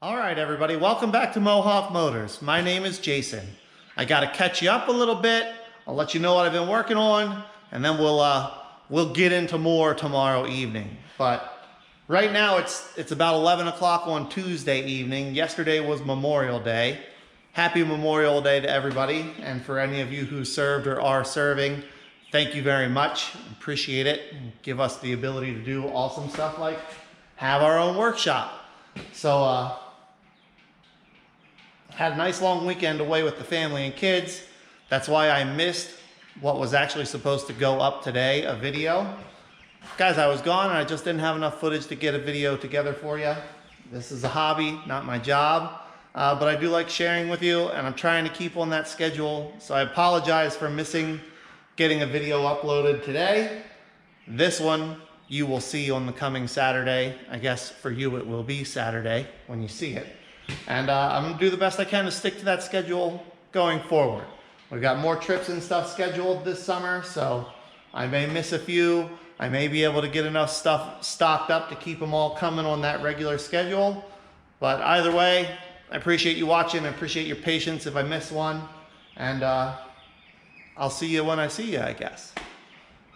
All right, everybody, welcome back to Mohawk Motors. My name is Jason. I got to catch you up a little bit. I'll let you know what I've been working on, and then we'll get into more tomorrow evening. But right now it's about 11 o'clock on Tuesday evening. Yesterday was Memorial Day. Happy Memorial Day to everybody, and for any of you who served or are serving, thank you very much. Appreciate it. Give us the ability to do awesome stuff like have our own workshop. So had a nice long weekend away with the family and kids. That's why I missed what was actually supposed to go up today, a video. Guys, I was gone and I just didn't have enough footage to get a video together for you. This is a hobby, not my job, but I do like sharing with you, and I'm trying to keep on that schedule. So I apologize for missing getting a video uploaded today. This one you will see on the coming Saturday. I guess for you it will be Saturday when you see it. And I'm going to do the best I can to stick to that schedule going forward. We've got more trips and stuff scheduled this summer, so I may miss a few. I may be able to get enough stuff stocked up to keep them all coming on that regular schedule. But either way, I appreciate you watching. I appreciate your patience if I miss one. And I'll see you when I see you, I guess.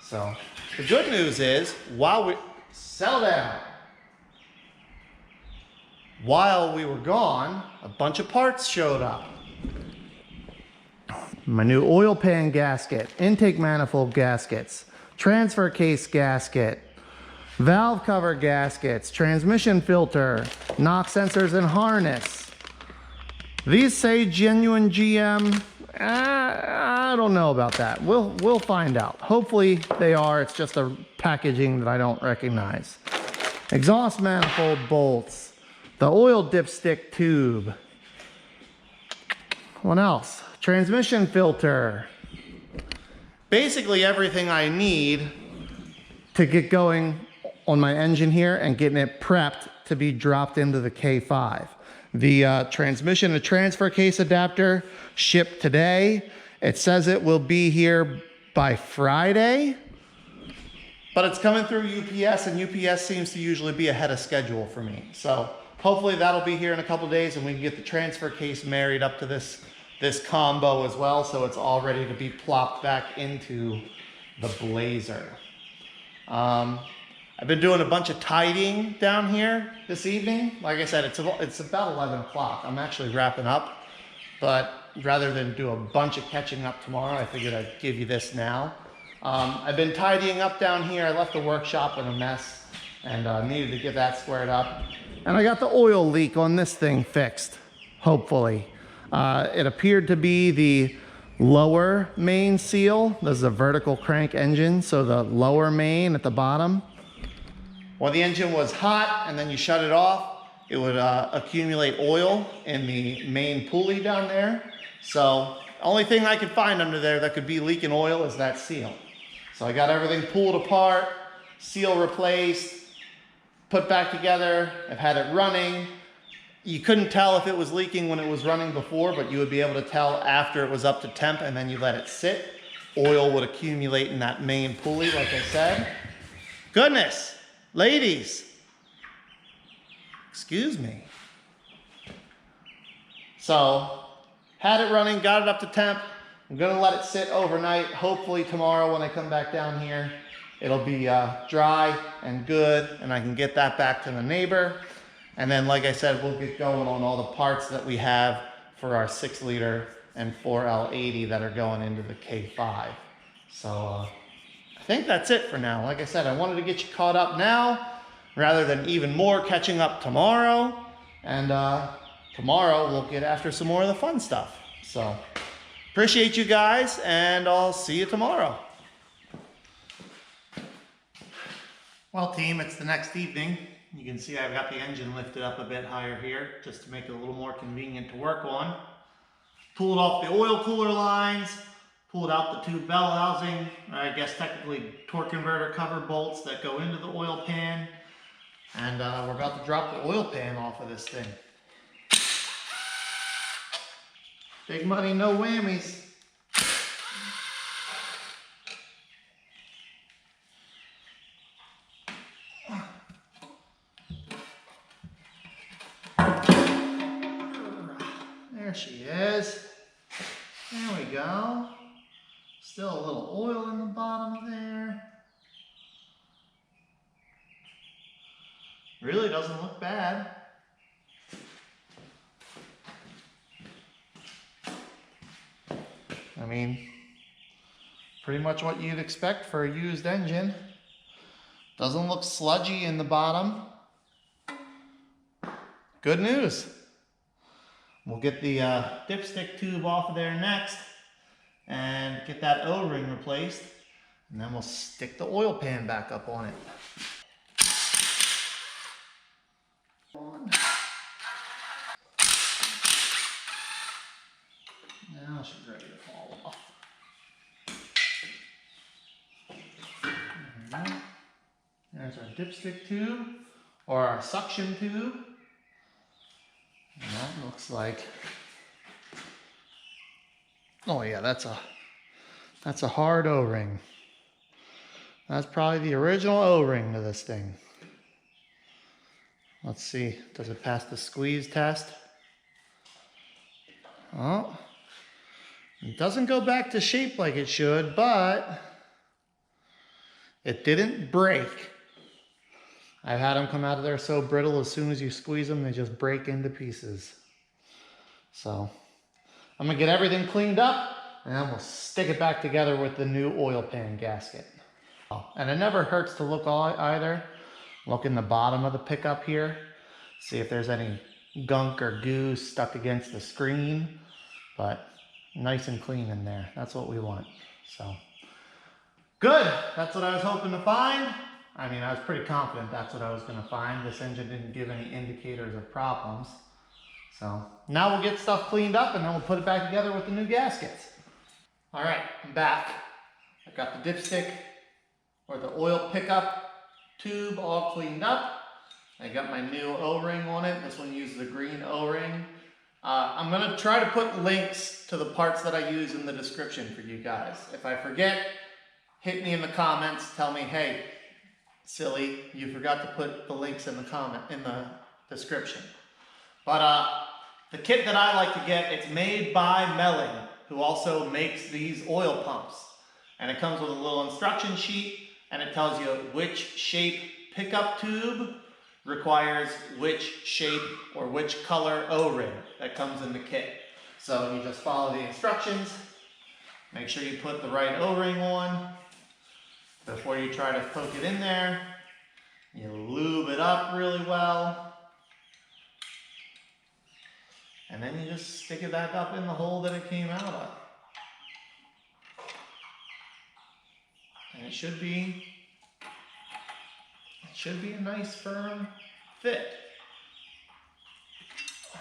So the good news is, while we settle down. While we were gone, a bunch of parts showed up. My new oil pan gasket, intake manifold gaskets, transfer case gasket, valve cover gaskets, transmission filter, knock sensors and harness. These say genuine GM. I don't know about that. We'll find out. Hopefully they are. It's just a packaging that I don't recognize. Exhaust manifold bolts. The oil dipstick tube. What else? Transmission filter. Basically everything I need to get going on my engine here and getting it prepped to be dropped into the K5. The transmission and transfer case adapter shipped today. It says it will be here by Friday, but it's coming through UPS, and UPS seems to usually be ahead of schedule for me. So hopefully that'll be here in a couple days, and we can get the transfer case married up to this combo as well, so it's all ready to be plopped back into the Blazer. I've been doing a bunch of tidying down here this evening. Like I said, it's about 11 o'clock. I'm actually wrapping up, but rather than do a bunch of catching up tomorrow, I figured I'd give you this now. I've been tidying up down here. I left the workshop in a mess and needed to get that squared up. And I got the oil leak on this thing fixed, hopefully. It appeared to be the lower main seal. This is a vertical crank engine, so the lower main at the bottom. When the engine was hot and then you shut it off, it would accumulate oil in the main pulley down there. So only thing I could find under there that could be leaking oil is that seal. So I got everything pulled apart, seal replaced, put back together. I've had it running. You couldn't tell if it was leaking when it was running before, but you would be able to tell after it was up to temp and then you let it sit. Oil would accumulate in that main pulley, like I said. Goodness, ladies, excuse me. So, had it running, got it up to temp. I'm gonna let it sit overnight. Hopefully tomorrow when I come back down here, it'll be dry and good, and I can get that back to the neighbor. And then, like I said, we'll get going on all the parts that we have for our 6-liter and 4L80 that are going into the K5. So I think that's it for now. Like I said, I wanted to get you caught up now rather than even more catching up tomorrow. And tomorrow we'll get after some more of the fun stuff. So appreciate you guys, and I'll see you tomorrow. Well, team, it's the next evening. You can see I've got the engine lifted up a bit higher here just to make it a little more convenient to work on. Pulled off the oil cooler lines, pulled out the two bell housing, or I guess technically torque converter cover bolts that go into the oil pan. And we're about to drop the oil pan off of this thing. Big money, no whammies. There she is. There we go. Still a little oil in the bottom there. Really doesn't look bad. I mean, pretty much what you'd expect for a used engine. Doesn't look sludgy in the bottom. Good news. We'll get the dipstick tube off of there next and get that O-ring replaced, and then we'll stick the oil pan back up on it. Now she's ready to fall off. There we go. There's our dipstick tube, or our suction tube. And that looks like, oh yeah, that's a hard O-ring. That's probably the original O-ring to this thing. Let's see, does it pass the squeeze test? Oh, it doesn't go back to shape like it should, but it didn't break. I've had them come out of there so brittle, as soon as you squeeze them, they just break into pieces. So I'm gonna get everything cleaned up, and then we'll stick it back together with the new oil pan gasket. Oh, and it never hurts to look either. Look in the bottom of the pickup here. See if there's any gunk or goo stuck against the screen. But nice and clean in there. That's what we want. So good. That's what I was hoping to find. I mean, I was pretty confident that's what I was going to find. This engine didn't give any indicators of problems. So now we'll get stuff cleaned up, and then we'll put it back together with the new gaskets. All right, I'm back. I've got the dipstick, or the oil pickup tube, all cleaned up. I got my new O-ring on it. This one uses a green O-ring. I'm going to try to put links to the parts that I use in the description for you guys. If I forget, hit me in the comments. Tell me, hey, silly, you forgot to put the links in the description. But the kit that I like to get, it's made by Melling, who also makes these oil pumps. And it comes with a little instruction sheet, and it tells you which shape pickup tube requires which shape or which color O-ring that comes in the kit. So you just follow the instructions, make sure you put the right O-ring on before you try to poke it in there. You lube it up really well, and then you just stick it back up in the hole that it came out of. And it should be a nice firm fit. I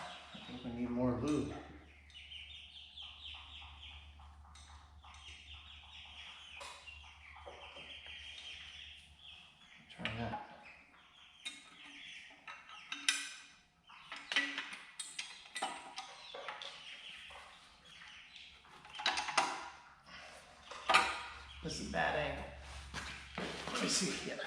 think we need more lube. Try that. This is a bad angle. Let me see here.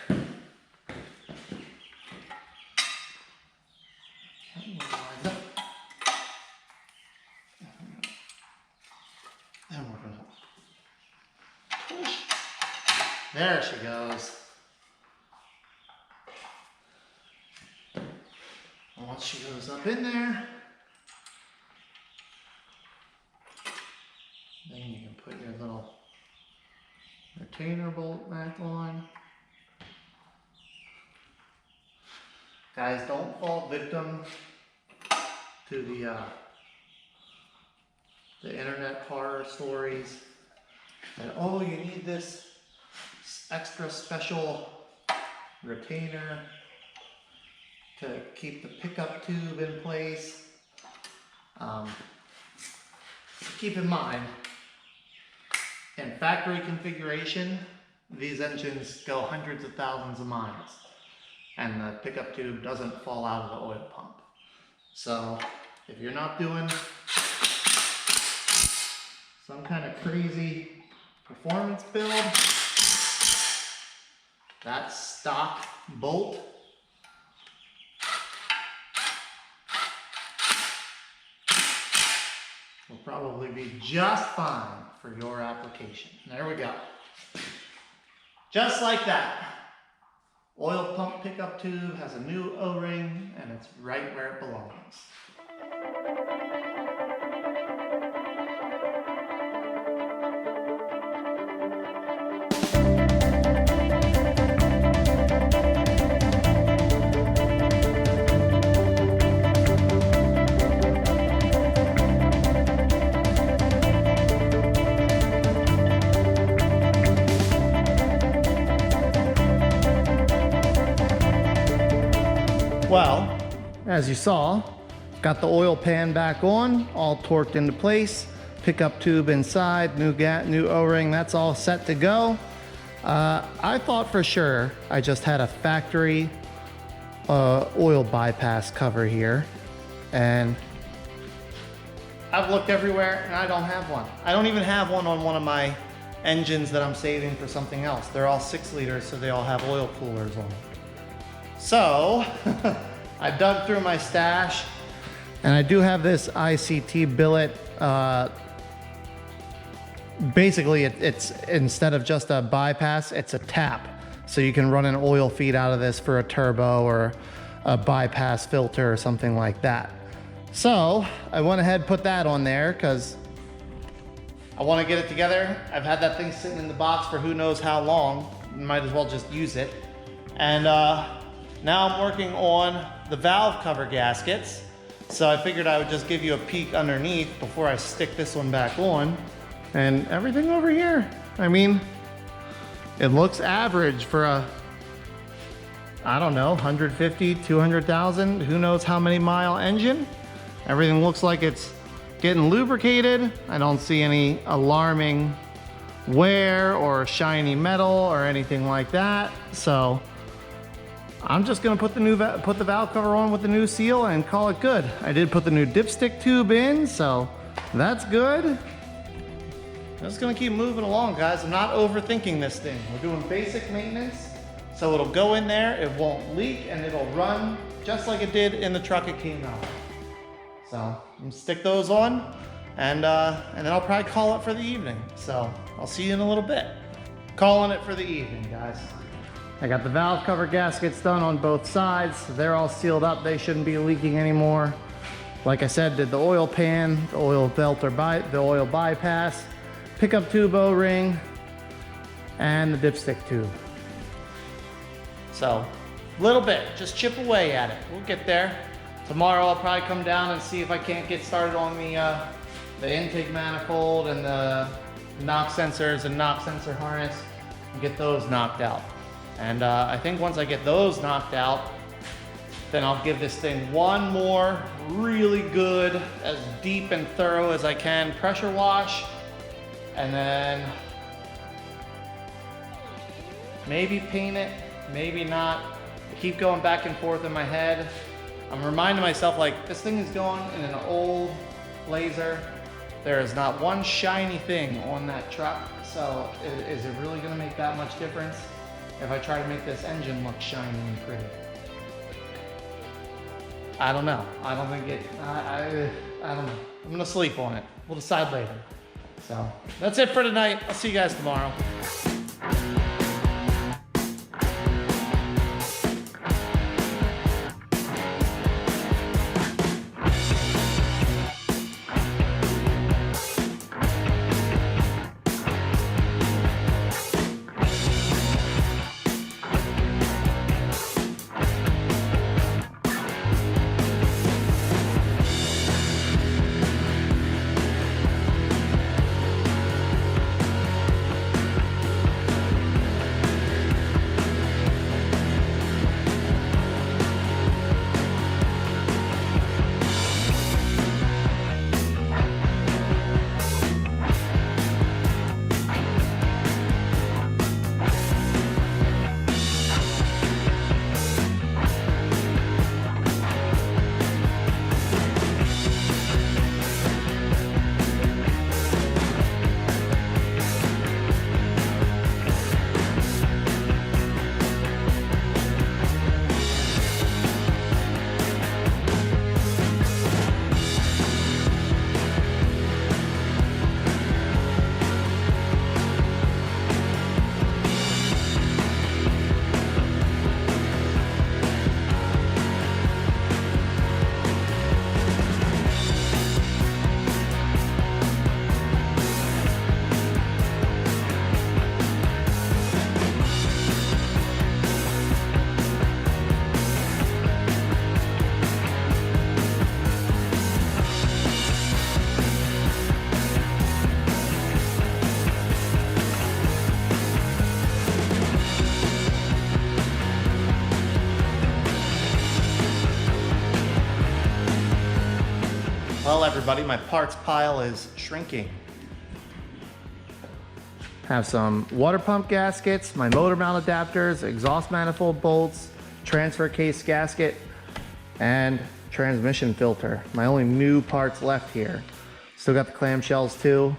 Then we're going to push. There she goes. Once she goes up in there, then you can put your little retainer bolt back on. Guys, don't fall victim to the internet horror stories that, oh, you need this extra special retainer to keep the pickup tube in place. Keep in mind, in factory configuration, these engines go hundreds of thousands of miles, and the pickup tube doesn't fall out of the oil pump. So if you're not doing some kind of crazy performance build, that stock bolt probably be just fine for your application. There we go. Just like that. Oil pump pickup tube has a new O-ring and it's right where it belongs. Well, as you saw, got the oil pan back on, all torqued into place, pickup tube inside, new O-ring, that's all set to go. I thought for sure I just had a factory oil bypass cover here, and I've looked everywhere and I don't have one. I don't even have one on one of my engines that I'm saving for something else. They're all 6 liters, so they all have oil coolers on them. So, I dug through my stash, and I do have this ICT billet. Basically, it's instead of just a bypass, it's a tap. So you can run an oil feed out of this for a turbo or a bypass filter or something like that. So, I went ahead and put that on there because I want to get it together. I've had that thing sitting in the box for who knows how long. Might as well just use it. And now I'm working on the valve cover gaskets. So I figured I would just give you a peek underneath before I stick this one back on. And everything over here, I mean, it looks average for a, I don't know, 150, 200,000, who knows how many mile engine. Everything looks like it's getting lubricated. I don't see any alarming wear or shiny metal or anything like that. So I'm just gonna put the valve cover on with the new seal and call it good. I did put the new dipstick tube in, so that's good. I'm just gonna keep moving along, guys. I'm not overthinking this thing. We're doing basic maintenance, so it'll go in there, it won't leak, and it'll run just like it did in the truck it came out of. So I'm gonna stick those on, and then I'll probably call it for the evening. So I'll see you in a little bit. Calling it for the evening, guys. I got the valve cover gaskets done on both sides. They're all sealed up. They shouldn't be leaking anymore. Like I said, did the oil pan, the oil filter, the oil bypass, pickup tube O-ring, and the dipstick tube. So, a little bit, just chip away at it. We'll get there. Tomorrow I'll probably come down and see if I can't get started on the intake manifold and the knock sensors and knock sensor harness and get those knocked out. And I think once I get those knocked out, then I'll give this thing one more really good, as deep and thorough as I can pressure wash, and then maybe paint it, maybe not. I keep going back and forth in my head. I'm reminding myself, like, this thing is going in an old Blazer. There is not one shiny thing on that truck, so is it really gonna make that much difference if I try to make this engine look shiny and pretty? I don't know. I don't think it, I don't know. I'm gonna sleep on it. We'll decide later. So that's it for tonight. I'll see you guys tomorrow. Well, everybody, my parts pile is shrinking. Have some water pump gaskets, my motor mount adapters, exhaust manifold bolts, transfer case gasket, and transmission filter. My only new parts left here. Still got the clamshells too.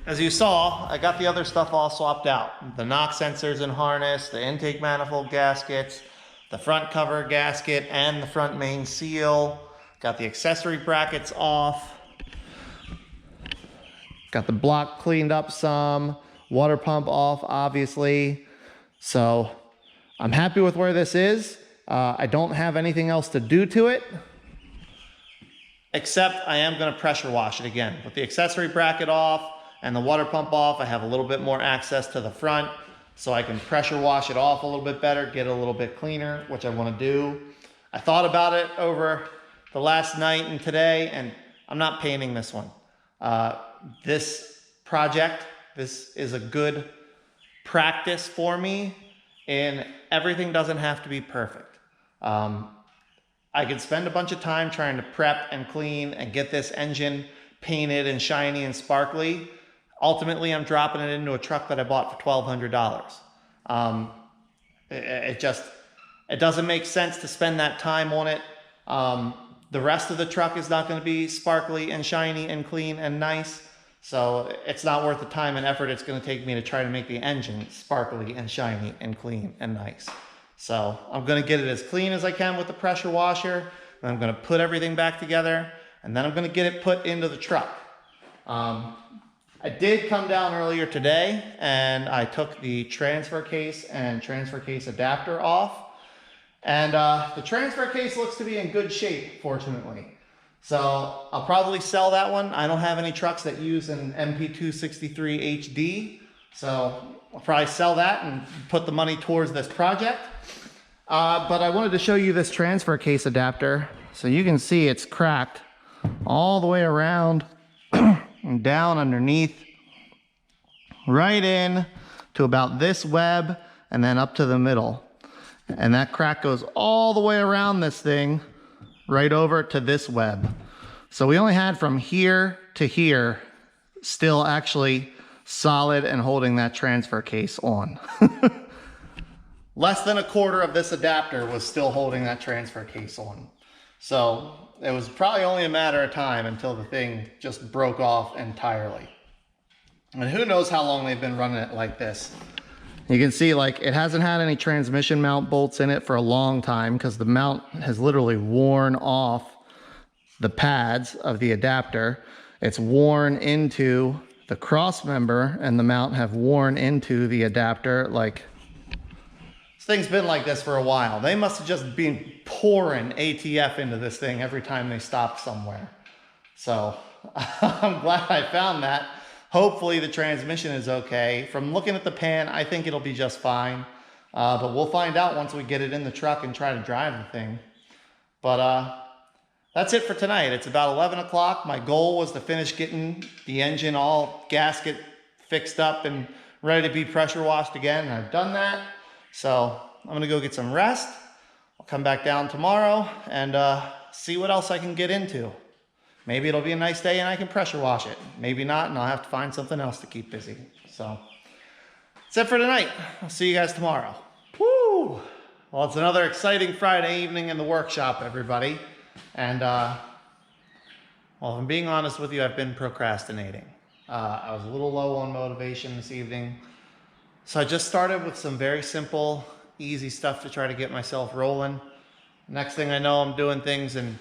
As you saw, I got the other stuff all swapped out. The knock sensors and harness, the intake manifold gaskets, the front cover gasket, and the front main seal. Got the accessory brackets off. Got the block cleaned up some. Water pump off, obviously. So I'm happy with where this is. I don't have anything else to do to it, except I am going to pressure wash it again. With the accessory bracket off and the water pump off, I have a little bit more access to the front, so I can pressure wash it off a little bit better, get it a little bit cleaner, which I want to do. I thought about it over the last night and today, and I'm not painting this one. This project, this is a good practice for me, and everything doesn't have to be perfect. I could spend a bunch of time trying to prep and clean and get this engine painted and shiny and sparkly. Ultimately, I'm dropping it into a truck that I bought for $1,200. It doesn't make sense to spend that time on it. The rest of the truck is not going to be sparkly and shiny and clean and nice. So it's not worth the time and effort it's going to take me to try to make the engine sparkly and shiny and clean and nice. So I'm going to get it as clean as I can with the pressure washer. And I'm going to put everything back together. And then I'm going to get it put into the truck. I did come down earlier today and I took the transfer case and transfer case adapter off. And the transfer case looks to be in good shape, fortunately. So I'll probably sell that one. I don't have any trucks that use an MP263 HD. So I'll probably sell that and put the money towards this project. But I wanted to show you this transfer case adapter. So you can see it's cracked all the way around and down underneath, right in to about this web and then up to the middle. And that crack goes all the way around this thing, right over to this web. So we only had from here to here still actually solid and holding that transfer case on. Less than a quarter of this adapter was still holding that transfer case on. So it was probably only a matter of time until the thing just broke off entirely. And who knows how long they've been running it like this. You can see like it hasn't had any transmission mount bolts in it for a long time because the mount has literally worn off the pads of the adapter. It's worn into the cross member and the mount have worn into the adapter. Like, this thing's been like this for a while. They must have just been pouring ATF into this thing every time they stopped somewhere. So I'm glad I found that. Hopefully the transmission is okay. From looking at the pan, I think it'll be just fine. But we'll find out once we get it in the truck and try to drive the thing. But that's it for tonight. It's about 11 o'clock. My goal was to finish getting the engine all gasket fixed up and ready to be pressure washed again. And I've done that. So I'm gonna go get some rest. I'll come back down tomorrow and see what else I can get into. Maybe it'll be a nice day and I can pressure wash it. Maybe not, and I'll have to find something else to keep busy. So that's it for tonight. I'll see you guys tomorrow. Woo! Well, it's another exciting Friday evening in the workshop, everybody. And well, if I'm being honest with you, I've been procrastinating. I was a little low on motivation this evening. So I just started with some very simple, easy stuff to try to get myself rolling. Next thing I know, I'm doing things and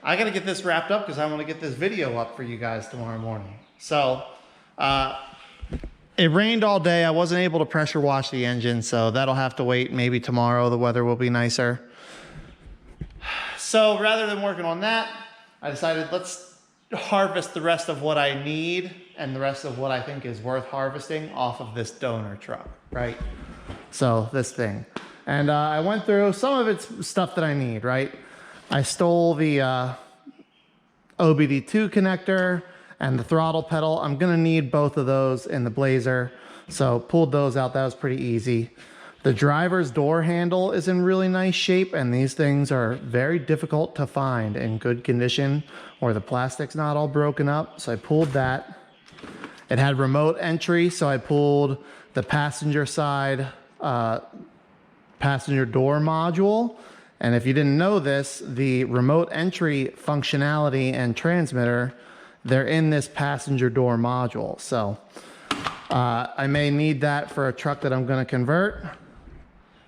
I gotta get this wrapped up because I want to get this video up for you guys tomorrow morning. So it rained all day. I wasn't able to pressure wash the engine, so that'll have to wait. Maybe tomorrow the weather will be nicer. So rather than working on that, I decided let's harvest the rest of what I need and the rest of what I think is worth harvesting off of this donor truck, right? So this thing. And I went through some of it's stuff that I need, right? I stole the OBD2 connector and the throttle pedal. I'm gonna need both of those in the Blazer. So pulled those out, that was pretty easy. The driver's door handle is in really nice shape, and these things are very difficult to find in good condition or the plastic's not all broken up. So I pulled that. It had remote entry, so I pulled the passenger side passenger door module. And if you didn't know this, the remote entry functionality and transmitter, they're in this passenger door module. So I may need that for a truck that I'm going to convert.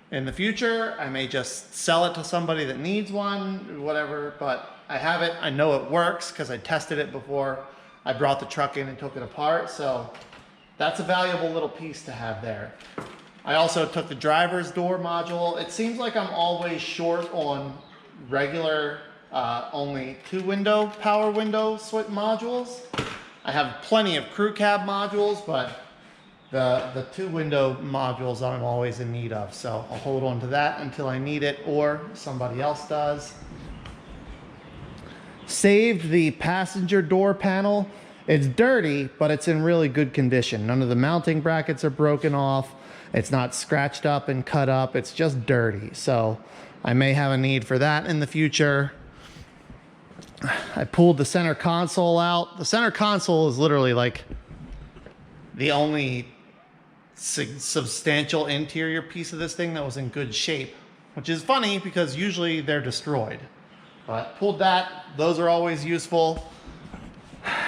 In the future, I may just sell it to somebody that needs one, whatever, but I have it. I know it works because I tested it before I brought the truck in and took it apart. So that's a valuable little piece to have there. I also took the driver's door module. It seems like I'm always short on regular, only 2-window power window switch modules. I have plenty of crew cab modules, but the 2-window modules I'm always in need of. So I'll hold on to that until I need it or somebody else does. Saved the passenger door panel. It's dirty, but it's in really good condition. None of the mounting brackets are broken off. It's not scratched up and cut up. It's just dirty. So I may have a need for that in the future. I pulled the center console out. The center console is literally like the only substantial interior piece of this thing that was in good shape, which is funny because usually they're destroyed. But pulled that. Those are always useful.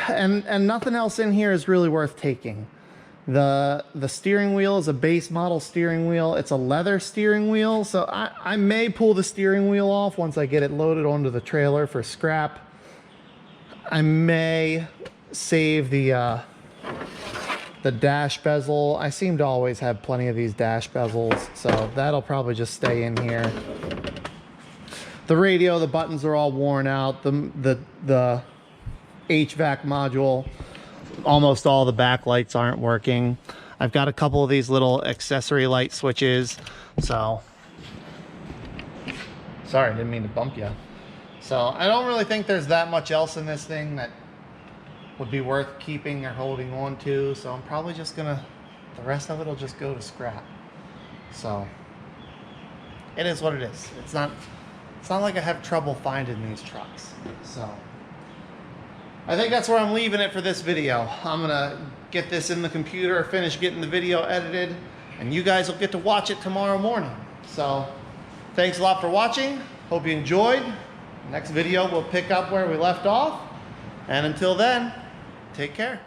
And nothing else in here is really worth taking. The steering wheel is a base model steering wheel. It's a leather steering wheel, so I may pull the steering wheel off once I get it loaded onto the trailer for scrap. I may save the dash bezel. I seem to always have plenty of these dash bezels, so that'll probably just stay in here. The radio, the buttons are all worn out. The HVAC module, almost all the backlights aren't working. I've got a couple of these little accessory light switches. So, sorry, didn't mean to bump you. So I don't really think there's that much else in this thing that would be worth keeping or holding on to. So I'm probably just gonna, the rest of it will just go to scrap. So it is what it is. It's not like I have trouble finding these trucks. So I think that's where I'm leaving it for this video. I'm gonna get this in the computer, finish getting the video edited, and you guys will get to watch it tomorrow morning. So thanks a lot for watching. Hope you enjoyed. Next video we'll pick up where we left off. And until then, take care.